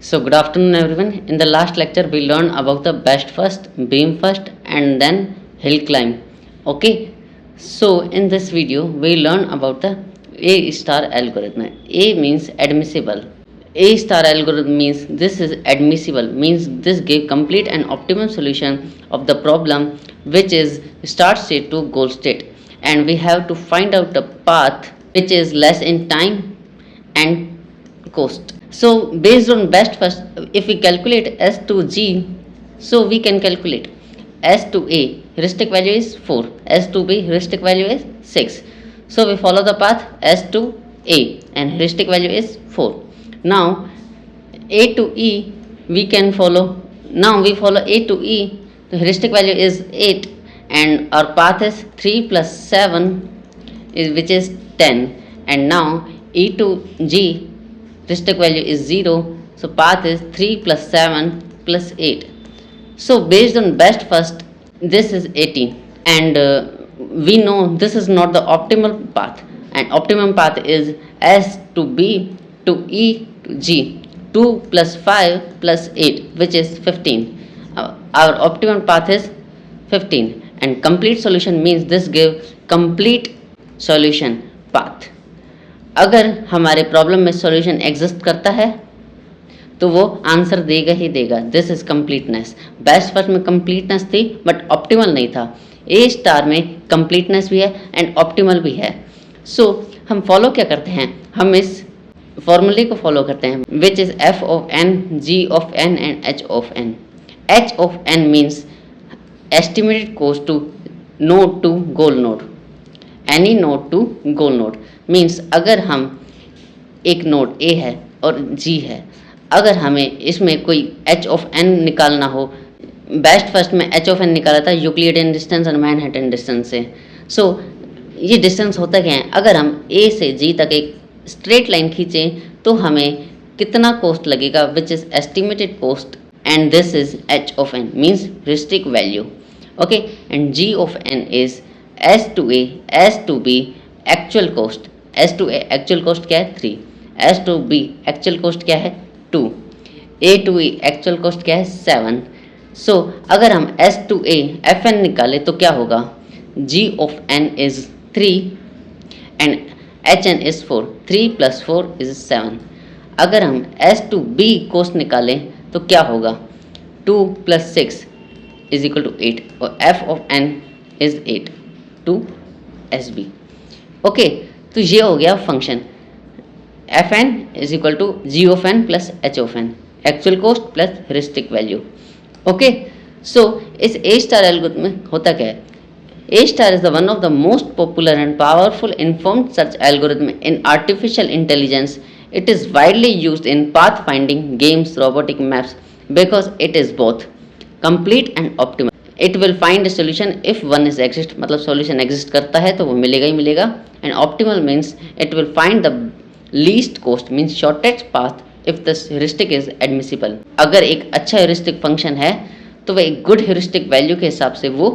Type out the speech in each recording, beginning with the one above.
So good afternoon everyone. In the last lecture we learned about the best first, beam first and then hill climb. Okay. So in this video we learn about the A star algorithm. A means admissible. A star algorithm means this is admissible, means this give complete and optimum solution of the problem which is start state to goal state, and we have to find out the path which is less in time and cost. So based on best first, if we calculate S to G, so we can calculate S to A heuristic value is 4, S to B heuristic value is 6. So we follow the path S to A and heuristic value is 4. Now A to E we can follow. Now we follow A to E. The heuristic value is 8 and our path is 3 plus 7 is which is 10. And now E to G heuristic value is 0, so path is 3 plus 7 plus 8. So based on best first, this is 18, and we know this is not the optimal path, and optimum path is S to B to E to G, 2 plus 5 plus 8 which is 15. Our optimum path is 15, and complete solution means this give complete solution path. अगर हमारे problem में solution exist करता है तो वो answer देगा ही देगा. This is completeness. Best first में कंप्लीटनेस थी बट ऑप्टिमल नहीं था. ए स्टार में कंप्लीटनेस भी है एंड ऑप्टिमल भी है. सो हम फॉलो क्या करते हैं, हम इस फॉर्मूले को फॉलो करते हैं which is F of N, G of N and H of N. H of N means estimated cost to node to goal node. Any node to goal node means अगर हम एक नोड ए है और जी है, अगर हमें इसमें कोई एच ऑफ एन निकालना हो, बेस्ट फर्स्ट में एच ऑफ एन निकाला था यूक्लिडियन डिस्टेंस और मैनहट्टन डिस्टेंस से. सो ये डिस्टेंस होता क्या है, अगर हम ए से जी तक एक स्ट्रेट लाइन खींचें तो हमें कितना कॉस्ट लगेगा which is estimated cost, and this is H of N means heuristic value. Okay, and G of N is S to A, S to B actual cost. S to A actual cost क्या है 3, S to B actual cost क्या है 2, A to E actual cost क्या है 7. So अगर हम S to A F N निकाले तो क्या होगा, G of N is 3 and H N is 4, 3 plus 4 is 7. अगर हम एस टू बी कॉस्ट निकालें तो क्या होगा, 2 प्लस 6 इज इक्वल टू 8 और F of N is 8 to S B. Okay, तो ये हो गया function F N is equal to G of N plus H of N, actual cost plus heuristic value. Okay, so इस A star algorithm में होता क्या है, A star is the one of the most popular and powerful informed search algorithm in artificial intelligence. It is widely used in path finding games, robotic maps because it is both complete and optimal. It will find a solution if one is exist, मतलब solution exist करता है तो वो मिलेगा ही मिलेगा. And optimal means it will find the least cost means shortest path if the heuristic is admissible. अगर एक अच्छा ह्यूरिस्टिक फंक्शन है तो वह एक गुड ह्यूरिस्टिक वैल्यू के हिसाब से वो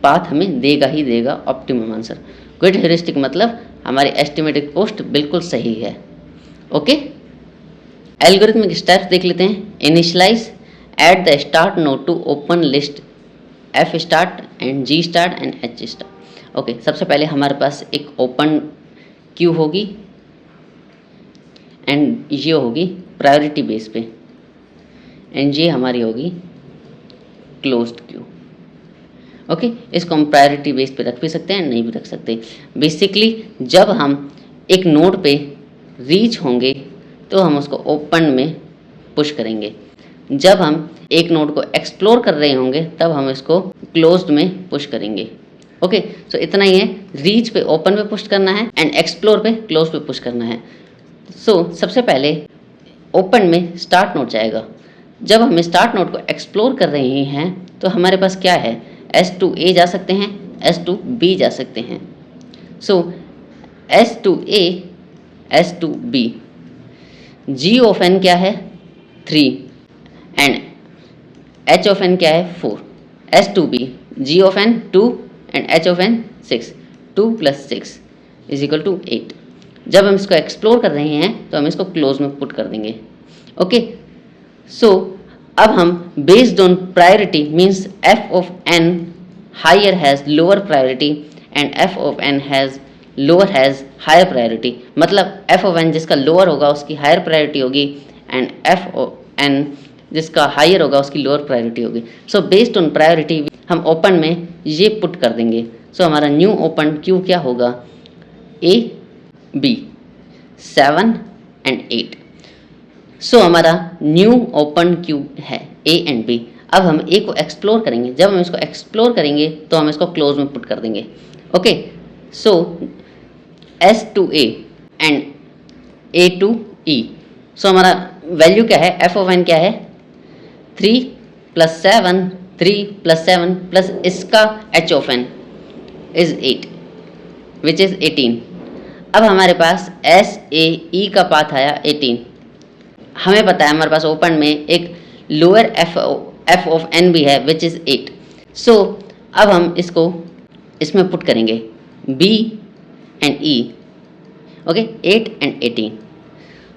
पाथ हमें देगा ही देगा ऑप्टिमम आंसर. गुड ह्यूरिस्टिक मतलब हमारी एस्टिमेटेड कॉस्ट बिल्कुल सही है. ओके, एल्गोरिथमिक स्टेप्स देख लेते हैं. Initialize at the start node to open list F start and G start and H start. Okay, सबसे पहले हमारे पास एक ओपन क्यू होगी एंड ये होगी प्रायोरिटी बेस पे, एंड ये हमारी होगी क्लोज्ड क्यू. ओके, इसको हम प्रायोरिटी बेस पे रख भी सकते हैं, नहीं भी रख सकते. बेसिकली जब हम एक नोड पे रीच होंगे तो हम उसको ओपन में पुश करेंगे. जब हम एक नोड को एक्सप्लोर कर रहे होंगे तब हम इसको क्लोज्ड में पुश करेंगे. ओके, सो इतना ही है. रीच पे ओपन पे पुश करना है एंड एक्सप्लोर पे क्लोज पे पुश करना है. सो सबसे पहले ओपन में स्टार्ट नोड जाएगा. जब हम स्टार्ट नोड को एक्सप्लोर कर रहे हैं तो हमारे पास क्या है, एस टू ए जा सकते हैं, एस टू बी जा सकते हैं. So S to A, S to B, ji of N क्या है 3 एंड एच ऑफ एन क्या है 4, S to B, ji of n 2 and H of n 6, 2 plus 6 is equal to 8. जब हम इसको एक्सप्लोर कर रहे हैं तो हम इसको क्लोज में पुट कर देंगे. ओके, सो अब हम based on priority means f of n higher has lower priority and f of n has lower has higher priority, मतलब एफ ऑफ एन जिसका लोअर होगा उसकी हायर प्रायोरिटी होगी एंड एफ ऑफ एन जिसका higher होगा उसकी lower priority होगी। So based on priority हम ओपन में ये पुट कर देंगे। सो हमारा न्यू ओपन क्यू क्या होगा, ए बी 7 एंड 8। सो हमारा न्यू ओपन क्यू है ए एंड बी। अब हम ए को एक्सप्लोर करेंगे, जब हम इसको एक्सप्लोर करेंगे तो हम इसको क्लोज में पुट कर देंगे। Okay, so S to A and A to E. सो हमारा वैल्यू क्या है, एफ ऑफ एन क्या है 3 + 7, 3 + 7 प्लस इसका h of N is 8 which is 18। अब हमारे पास एस ए ई का पाथ आया 18। हमें पता है हमारे पास ओपन में एक लोअर एफ ऑफ एन भी है विच इज़ 8। सो अब हम इसको इसमें पुट करेंगे B and E. Okay, 8 and 18।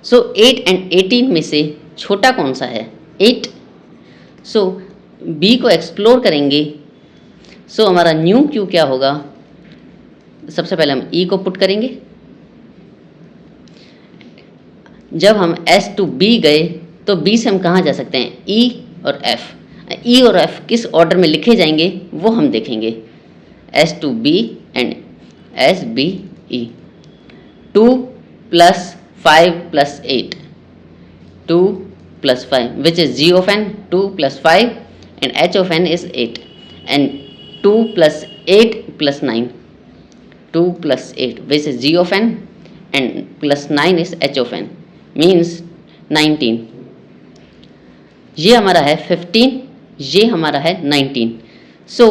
So 8 and 18 में से छोटा कौन सा है, 8। सो बी को एक्सप्लोर करेंगे। सो हमारा न्यू क्यू क्या होगा, सबसे पहले हम ई को पुट करेंगे। जब हम एस टू बी गए तो बी से हम कहाँ जा सकते हैं, ई और एफ। ई और एफ किस ऑर्डर में लिखे जाएंगे वो हम देखेंगे, S to B and S B E. 2 + 5 + 8, 2 + 5 which is g of n, 2 + 5 and H of n is 8 and 2 + 8 + 9, 2 + 8 which is g of N and +9 is h of N means 19। ये हमारा है 15, ये हमारा है 19। सो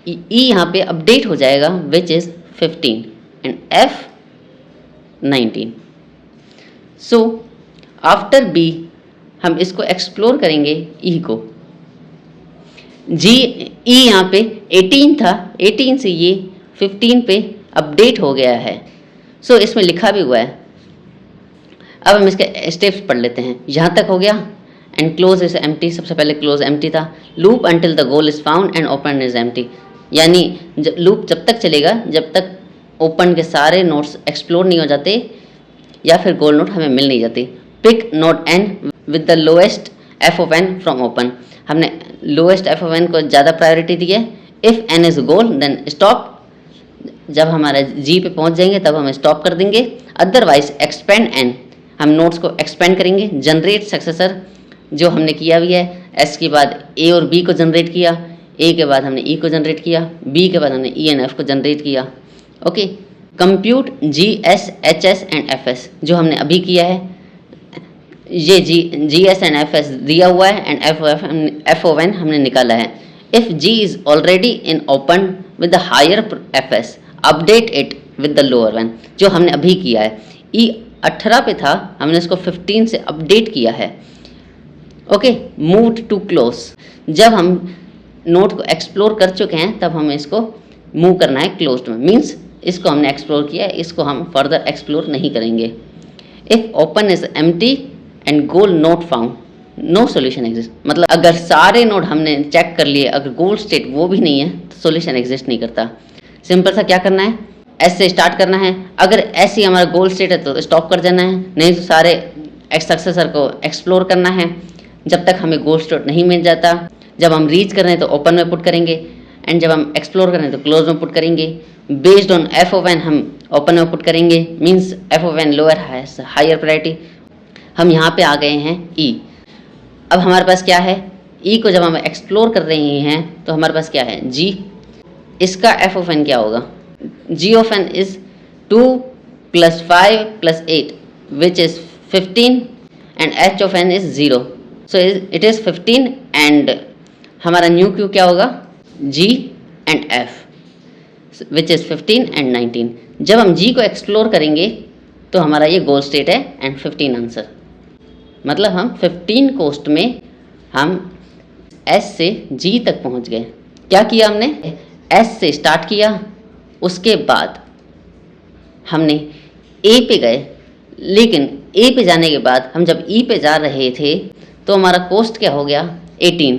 ई यहाँ पे अपडेट हो जाएगा which is 15 and f 19। So after B हम इसको एक्सप्लोर करेंगे ई को। जी ई यहाँ पे 18 था, 18 से ये 15 पे अपडेट हो गया है। सो इसमें लिखा भी हुआ है। अब हम इसके स्टेप्स पढ़ लेते हैं। यहाँ तक हो गया एंड क्लोज इज एम्प्टी। सबसे पहले क्लोज एम्प्टी था। Loop until the goal is found and open is empty, यानी लूप जब तक चलेगा जब तक ओपन के सारे नोड्स एक्सप्लोर नहीं हो जाते या फिर गोल नोड हमें मिल नहीं जाती। Pick node n with the lowest f of n from open. हमने लोएस्ट एफ ऑफ एन को ज़्यादा प्रायोरिटी दी है। If n is goal then stop. जब हमारे जी पे पहुंच जाएंगे तब हम स्टॉप कर देंगे। अदरवाइज एक्सपेंड एन, हम नोड्स को एक्सपेंड करेंगे। जनरेट सक्सेसर जो हमने किया भी है। एस के बाद ए और बी को जनरेट किया, ए के बाद हमने ई को जनरेट किया, बी के बाद हमने ई एंड एफ को जनरेट किया। Okay, compute G S H S and F S जो हमने अभी किया है। ये G S and F S दिया हुआ है एंड एफ ओ एन हमने निकाला है। If g is already in open with the higher f s update it with the lower one, जो हमने अभी किया है। ई 18 पे था, हमने इसको 15 से अपडेट किया है। Okay, move to close. जब हम नोड को एक्सप्लोर कर चुके हैं तब हमें इसको मूव करना है क्लोज्ड में। मीन्स इसको हमने एक्सप्लोर किया है, इसको हम फर्दर एक्सप्लोर नहीं करेंगे। If open is empty and goal not found no solution exist, मतलब अगर सारे नोड हमने चेक कर लिए, अगर गोल स्टेट वो भी नहीं है तो सोल्यूशन एग्जिस्ट नहीं करता। सिंपल सा क्या करना है, एस से स्टार्ट करना है। अगर ऐसे ही हमारा गोल स्टेट है तो स्टॉप कर देना है, नहीं तो सारे सक्सेसर को एक्सप्लोर करना है जब तक हमें गोल स्टेट नहीं मिल जाता। जब हम रीच कर रहे हैं तो ओपन में पुट करेंगे एंड जब हम एक्सप्लोर कर रहे हैं तो क्लोज में पुट करेंगे। Based on f of n हम ओपन में पुट करेंगे, means f of n lower higher priority. हम यहाँ पे आ गए हैं ई। अब हमारे पास क्या है, ई को जब हम एक्सप्लोर कर रहे हैं तो हमारे पास क्या है, जी। इसका एफ ऑफ एन क्या होगा, G of N is 2 + 5 + 8 which is 15 and H of N is 0। So it is 15 and हमारा न्यू क्यू क्या होगा, G and F which is 15 and 19। जब हम जी को एक्सप्लोर करेंगे तो हमारा ये गोल स्टेट है एंड 15 आंसर। मतलब हम 15 कोस्ट में हम एस से जी तक पहुंच गए। क्या किया हमने, एस से स्टार्ट किया, उसके बाद हमने ए पे गए, लेकिन ए पे जाने के बाद हम जब ई पे जा रहे थे तो हमारा कॉस्ट क्या हो गया 18।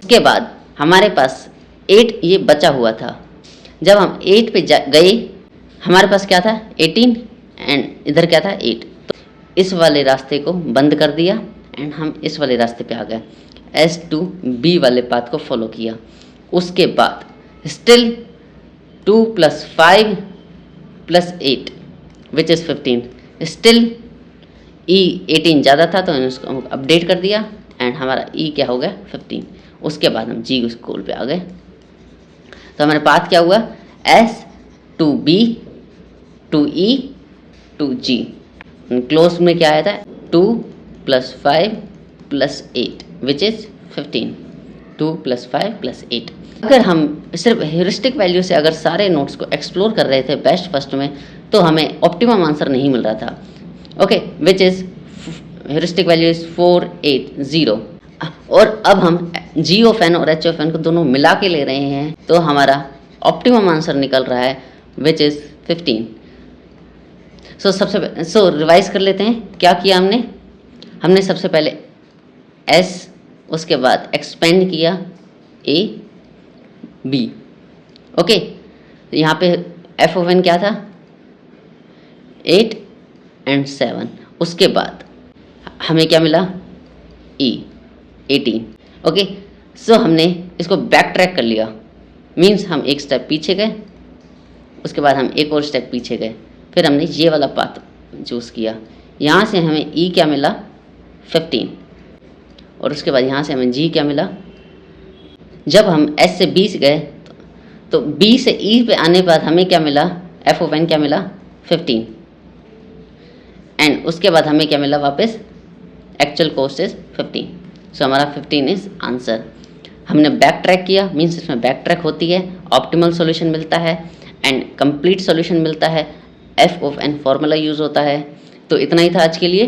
उसके बाद हमारे पास 8 ये बचा हुआ था। जब हम 8 पे गए हमारे पास क्या था 18 एंड इधर क्या था 8। तो इस वाले रास्ते को बंद कर दिया एंड हम इस वाले रास्ते पे आ गए, S to B वाले पाथ को फॉलो किया। उसके बाद still 2 + 5 + 8 which is 15। Still E 18 ज़्यादा था तो उसको हम अपडेट कर दिया एंड हमारा E क्या हो गया 15। उसके बाद हम G स्कूल पे आ गए। तो हमारे पाथ क्या हुआ S to B to E to G। Close में क्या आया था 2 + 5 + 8 विच इज़ 15। 2 + 5 + 8। अगर हम सिर्फ ह्यूरिस्टिक वैल्यू से अगर सारे नोट्स को एक्सप्लोर कर रहे थे बेस्ट फर्स्ट में तो हमें ऑप्टिमम आंसर नहीं मिल रहा था। Okay, which is heuristic value is 480। और अब हम G ऑफ N और H ऑफ N को दोनों मिला के ले रहे हैं तो हमारा ऑप्टिमम आंसर निकल रहा है विच इज़ 15। सो रिवाइज कर लेते हैं क्या किया हमने सबसे पहले S, उसके बाद एक्सपेंड किया A B। ओके, यहाँ पे F ऑफ N क्या था 8 एंड 7। उसके बाद हमें क्या मिला E 18। ओके, सो हमने इसको बैक ट्रैक कर लिया, मीन्स हम एक स्टेप पीछे गए, उसके बाद हम एक और स्टेप पीछे गए, फिर हमने ये वाला पाथ चूज़ किया। यहाँ से हमें E क्या मिला 15 और उसके बाद यहाँ से हमें G क्या मिला। जब हम S से B से गए तो B से E पे आने बाद हमें क्या मिला F ऑफ N क्या मिला 15 एंड उसके बाद हमें क्या मिला वापस एक्चुअल कॉस्ट इज 15। सो हमारा 15 इज आंसर। हमने बैक ट्रैक किया, मीन्स इसमें बैक ट्रैक होती है, ऑप्टिमल सॉल्यूशन मिलता है एंड कंप्लीट सॉल्यूशन मिलता है, F of N formula use होता है। तो इतना ही था आज के लिए।